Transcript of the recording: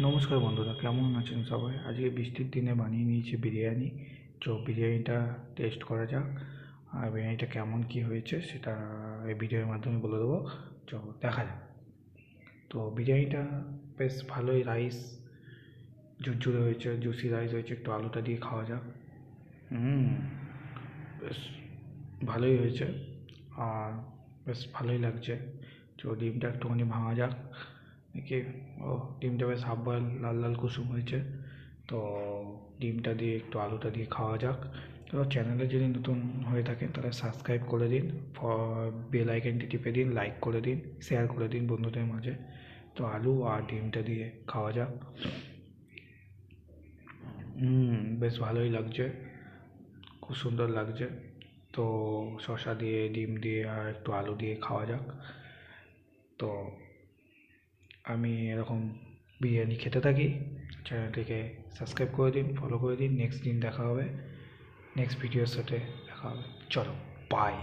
নমস্কার বন্ধুরা, কেমন আছেন সবাই? আজকে বৃষ্টির দিনে বানিয়ে নিয়েছি বিরিয়ানি। তো বিরিয়ানিটা টেস্ট করা যাক। আর বিরিয়ানিটা কেমন কী হয়েছে সেটা এই ভিডিওর মাধ্যমে বলে দেবো। তো দেখা যাক। তো বিরিয়ানিটা বেশ ভালোই, রাইস ঝুরঝুরে হয়েছে, জুসি রাইস হয়েছে। একটু আলুটা দিয়ে খাওয়া যাক। বেশ ভালোই হয়েছে আর বেশ ভালোই লাগছে। তো ডিমটা একটুখানি ভাঙা যাক নাকি। ও, ডিমটা বেশ হাফ বয়েল লাল লাল কুসুম হয়েছে। তো ডিমটা দিয়ে একটু আলুটা দিয়ে খাওয়া যাক। তো চ্যানেলে যদি নতুন হয়ে থাকেন তাহলে সাবস্ক্রাইব করে দিন, বেল আইকনটি টিপে দিন, লাইক করে দিন, শেয়ার করে দিন বন্ধুদের মাঝে। তো আলু আর ডিমটা দিয়ে খাওয়া যাক। বেশ ভালোই লাগছে, খুব সুন্দর লাগছে। তো শসা দিয়ে, ডিম দিয়ে আর একটু আলু দিয়ে খাওয়া যাক। তো আমি এরকম বিরিয়ানি খেতে থাকি। চ্যানেলটিকে সাবস্ক্রাইব করে দিন, ফলো করে দিন। নেক্সট দিন দেখা হবে, নেক্সট ভিডিওর সাথে দেখা হবে। চলো, বাই।